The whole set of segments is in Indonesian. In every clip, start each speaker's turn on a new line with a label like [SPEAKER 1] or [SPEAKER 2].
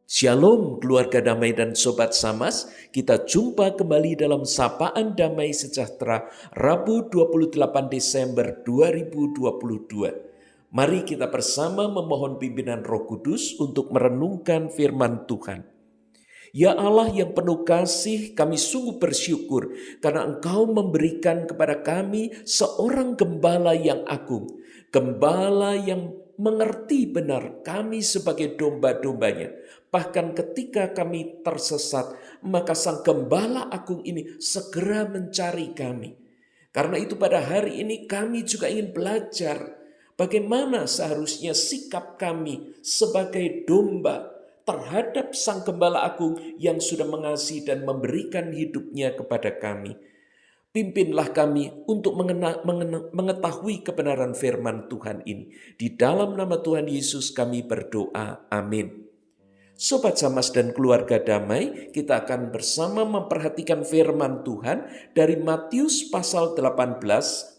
[SPEAKER 1] Shalom keluarga damai dan sobat Samas, kita jumpa kembali dalam Sapaan Damai Sejahtera Rabu 28 Desember 2022. Mari kita bersama memohon pimpinan Roh Kudus untuk merenungkan firman Tuhan. Ya Allah yang penuh kasih, kami sungguh bersyukur karena Engkau memberikan kepada kami seorang gembala yang agung, gembala yang mengerti benar kami sebagai domba-dombanya. Bahkan ketika kami tersesat, maka Sang Gembala Agung ini segera mencari kami. Karena itu pada hari ini kami juga ingin belajar bagaimana seharusnya sikap kami sebagai domba terhadap Sang Gembala Agung yang sudah mengasihi dan memberikan hidupnya kepada kami. Pimpinlah kami untuk mengetahui kebenaran firman Tuhan ini. Di dalam nama Tuhan Yesus kami berdoa. Amin. Sobat Samas dan keluarga damai, kita akan bersama memperhatikan firman Tuhan dari Matius pasal 18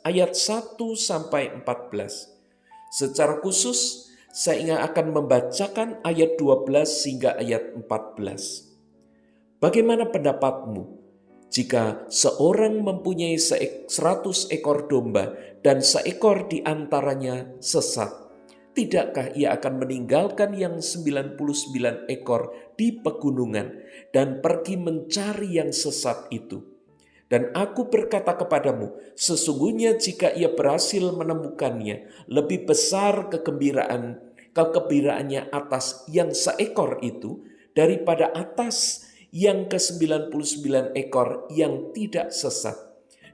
[SPEAKER 1] ayat 1 sampai 14. Secara khusus, saya akan membacakan ayat 12 hingga ayat 14. Bagaimana pendapatmu jika seorang mempunyai 100 ekor domba dan seekor di antaranya sesat? Tidakkah ia akan meninggalkan yang 99 ekor di pegunungan dan pergi mencari yang sesat itu? Dan aku berkata kepadamu, sesungguhnya jika ia berhasil menemukannya, lebih besar kegembiraannya atas yang seekor itu daripada atas yang ke-99 ekor yang tidak sesat.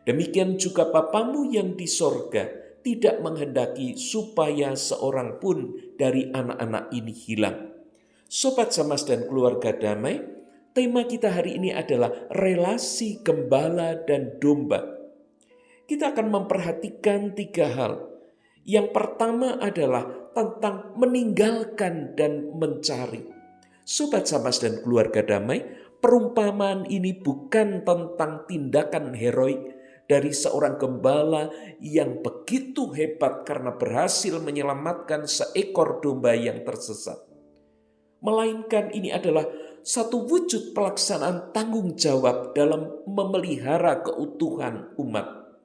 [SPEAKER 1] Demikian juga Bapamu yang di sorga tidak menghendaki supaya seorang pun dari anak-anak ini hilang. Sobat Samas dan keluarga damai, tema kita hari ini adalah relasi gembala dan domba. Kita akan memperhatikan 3 hal. Yang pertama adalah tentang meninggalkan dan mencari. Sobat Samas dan keluarga damai, perumpamaan ini bukan tentang tindakan heroik dari seorang gembala yang begitu hebat karena berhasil menyelamatkan seekor domba yang tersesat. Melainkan ini adalah satu wujud pelaksanaan tanggung jawab dalam memelihara keutuhan umat.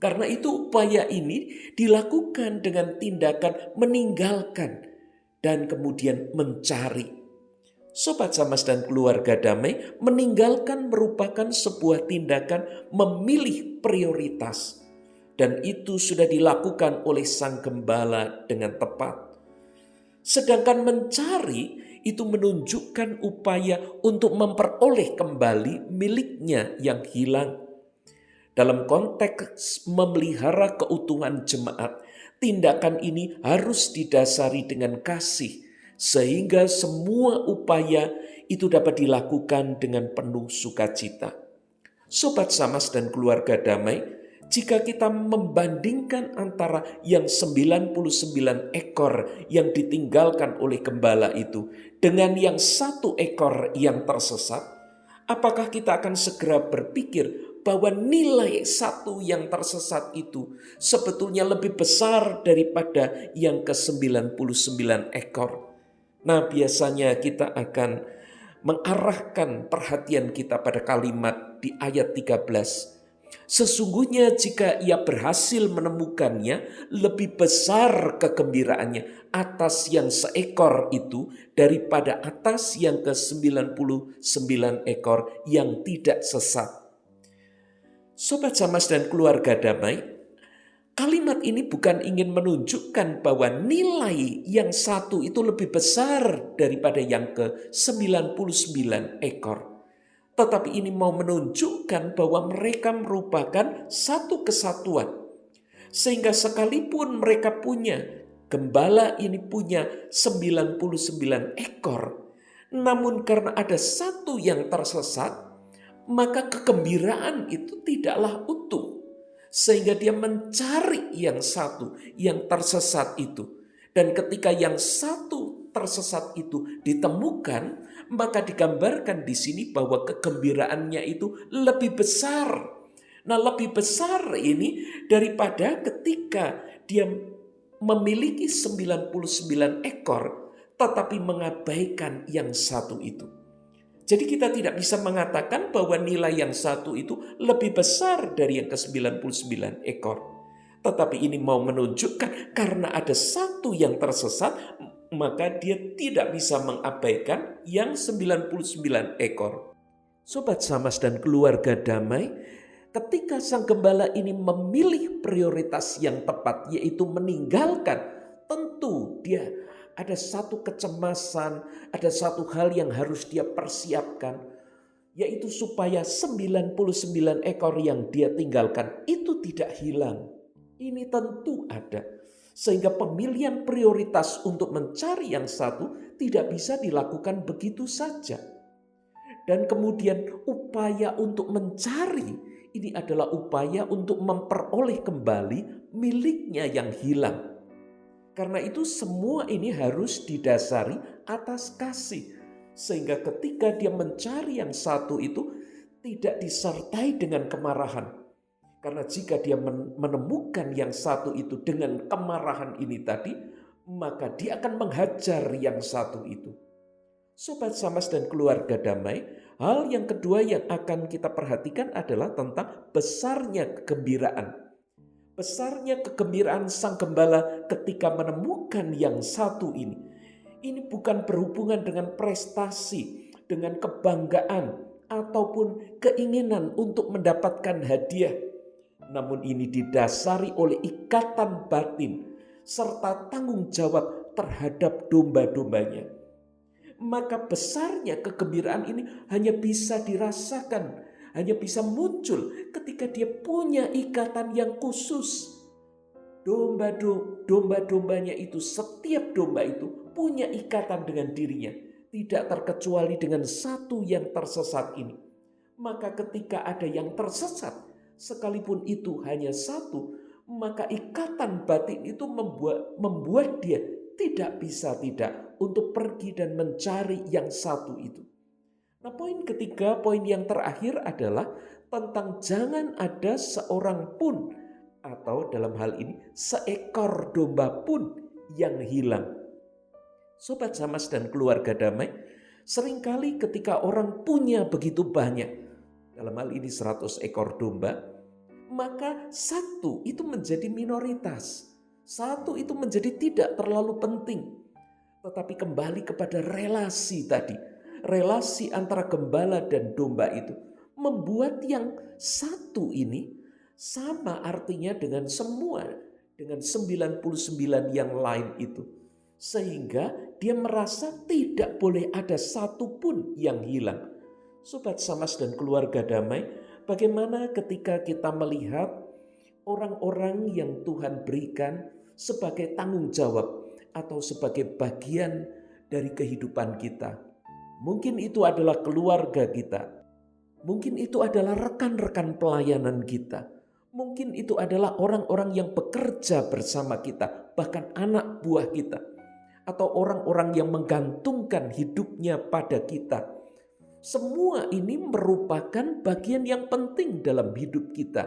[SPEAKER 1] Karena itu upaya ini dilakukan dengan tindakan meninggalkan dan kemudian mencari. Sobat Samas dan keluarga damai, meninggalkan merupakan sebuah tindakan memilih prioritas. Dan itu sudah dilakukan oleh Sang Gembala dengan tepat. Sedangkan mencari itu menunjukkan upaya untuk memperoleh kembali miliknya yang hilang. Dalam konteks memelihara keutuhan jemaat, tindakan ini harus didasari dengan kasih, sehingga semua upaya itu dapat dilakukan dengan penuh sukacita. Sobat Samas dan keluarga damai, jika kita membandingkan antara yang 99 ekor yang ditinggalkan oleh gembala itu dengan yang 1 ekor yang tersesat, apakah kita akan segera berpikir bahwa nilai 1 yang tersesat itu sebetulnya lebih besar daripada yang ke-99 ekor? Nah, biasanya kita akan mengarahkan perhatian kita pada kalimat di ayat 13. Sesungguhnya jika ia berhasil menemukannya, lebih besar kegembiraannya atas yang seekor itu daripada atas yang ke-99 ekor yang tidak sesat. Sobat Samas dan keluarga damai, kalimat ini bukan ingin menunjukkan bahwa nilai yang 1 itu lebih besar daripada yang ke-99 ekor. Tetapi ini mau menunjukkan bahwa mereka merupakan satu kesatuan. Sehingga sekalipun mereka punya, gembala ini punya 99 ekor. Namun karena ada 1 yang tersesat, maka kegembiraan itu tidaklah utuh. Sehingga dia mencari yang 1 yang tersesat itu. Dan ketika yang 1 tersesat itu ditemukan, maka digambarkan di sini bahwa kegembiraannya itu lebih besar. Nah, lebih besar ini daripada ketika dia memiliki 99 ekor, tetapi mengabaikan yang satu itu. Jadi kita tidak bisa mengatakan bahwa nilai yang satu itu lebih besar dari yang ke-99 ekor. Tetapi ini mau menunjukkan karena ada satu yang tersesat, maka dia tidak bisa mengabaikan yang 99 ekor. Sobat Samas dan keluarga damai, ketika sang gembala ini memilih prioritas yang tepat, yaitu meninggalkan, tentu dia ada satu kecemasan, ada satu hal yang harus dia persiapkan, yaitu supaya 99 ekor yang dia tinggalkan itu tidak hilang. Ini tentu ada. Sehingga pemilihan prioritas untuk mencari yang satu tidak bisa dilakukan begitu saja. Dan kemudian upaya untuk mencari, ini adalah upaya untuk memperoleh kembali miliknya yang hilang. Karena itu semua ini harus didasari atas kasih. Sehingga ketika dia mencari yang satu itu tidak disertai dengan kemarahan. Karena jika dia menemukan yang satu itu dengan kemarahan ini tadi, maka dia akan menghajar yang satu itu. Sobat Samas dan keluarga damai, hal yang kedua yang akan kita perhatikan adalah tentang besarnya kegembiraan. Besarnya kegembiraan sang gembala ketika menemukan yang satu ini. Ini bukan berhubungan dengan prestasi, dengan kebanggaan, ataupun keinginan untuk mendapatkan hadiah. Namun ini didasari oleh ikatan batin, serta tanggung jawab terhadap domba-dombanya. Maka besarnya kegembiraan ini hanya bisa dirasakan, hanya bisa muncul ketika dia punya ikatan yang khusus. Domba-dombanya itu, setiap domba itu punya ikatan dengan dirinya. Tidak terkecuali dengan satu yang tersesat ini. Maka ketika ada yang tersesat, sekalipun itu hanya satu, maka ikatan batin itu membuat dia tidak bisa tidak untuk pergi dan mencari yang satu itu. Nah, poin ketiga, poin yang terakhir adalah tentang jangan ada seorang pun, atau dalam hal ini seekor domba pun yang hilang. Sobat Samas dan keluarga damai, seringkali ketika orang punya begitu banyak, dalam hal ini 100 ekor domba, maka satu itu menjadi minoritas. Satu itu menjadi tidak terlalu penting. Tetapi kembali kepada relasi tadi. Relasi antara gembala dan domba itu membuat yang satu ini sama artinya dengan semua, dengan 99 yang lain itu. Sehingga dia merasa tidak boleh ada satu pun yang hilang. Sobat Samas dan keluarga damai, bagaimana ketika kita melihat orang-orang yang Tuhan berikan sebagai tanggung jawab atau sebagai bagian dari kehidupan kita. Mungkin itu adalah keluarga kita. Mungkin itu adalah rekan-rekan pelayanan kita. Mungkin itu adalah orang-orang yang bekerja bersama kita, bahkan anak buah kita. Atau orang-orang yang menggantungkan hidupnya pada kita. Semua ini merupakan bagian yang penting dalam hidup kita.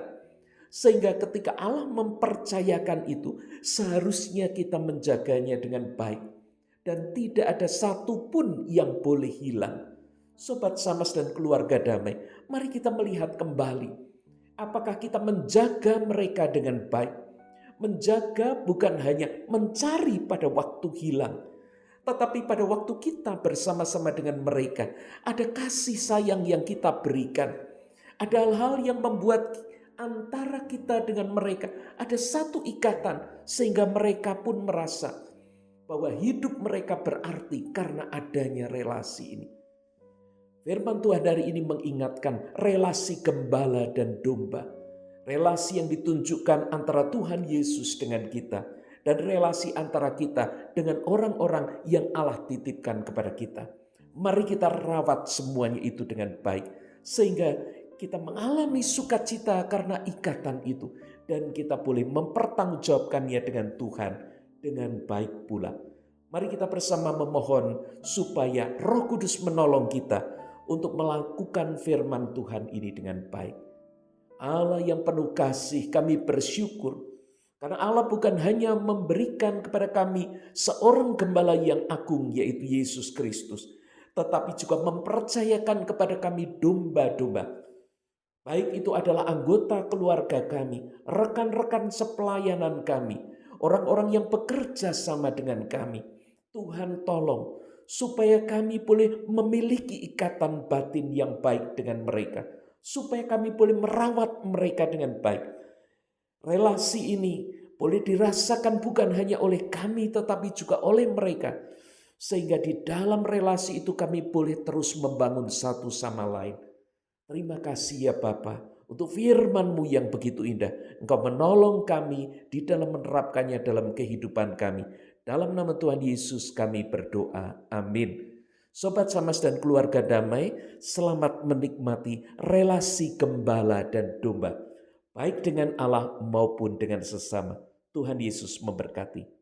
[SPEAKER 1] Sehingga ketika Allah mempercayakan itu, seharusnya kita menjaganya dengan baik. Dan tidak ada satupun yang boleh hilang. Sobat Samas dan keluarga damai, mari kita melihat kembali. Apakah kita menjaga mereka dengan baik? Menjaga bukan hanya mencari pada waktu hilang, tetapi pada waktu kita bersama-sama dengan mereka, ada kasih sayang yang kita berikan. Ada hal-hal yang membuat antara kita dengan mereka ada satu ikatan, sehingga mereka pun merasa bahwa hidup mereka berarti karena adanya relasi ini. Firman Tuhan hari ini mengingatkan relasi gembala dan domba. Relasi yang ditunjukkan antara Tuhan Yesus dengan kita. Dan relasi antara kita dengan orang-orang yang Allah titipkan kepada kita. Mari kita rawat semuanya itu dengan baik. Sehingga kita mengalami sukacita karena ikatan itu. Dan kita boleh mempertanggungjawabkannya dengan Tuhan dengan baik pula. Mari kita bersama memohon supaya Roh Kudus menolong kita untuk melakukan firman Tuhan ini dengan baik. Allah yang penuh kasih, kami bersyukur Karena Allah bukan hanya memberikan kepada kami seorang gembala yang agung, yaitu Yesus Kristus, tetapi juga mempercayakan kepada kami domba-domba. Baik itu adalah anggota keluarga kami, rekan-rekan sepelayanan kami, orang-orang yang bekerja sama dengan kami. Tuhan tolong supaya kami boleh memiliki ikatan batin yang baik dengan mereka. Supaya kami boleh merawat mereka dengan baik. Relasi ini boleh dirasakan bukan hanya oleh kami tetapi juga oleh mereka. Sehingga di dalam relasi itu kami boleh terus membangun satu sama lain. Terima kasih ya Bapa untuk firman-Mu yang begitu indah. Engkau menolong kami di dalam menerapkannya dalam kehidupan kami. Dalam nama Tuhan Yesus kami berdoa. Amin. Sobat Samas dan keluarga damai, selamat menikmati relasi gembala dan domba. Baik dengan Allah maupun dengan sesama. Tuhan Yesus memberkati.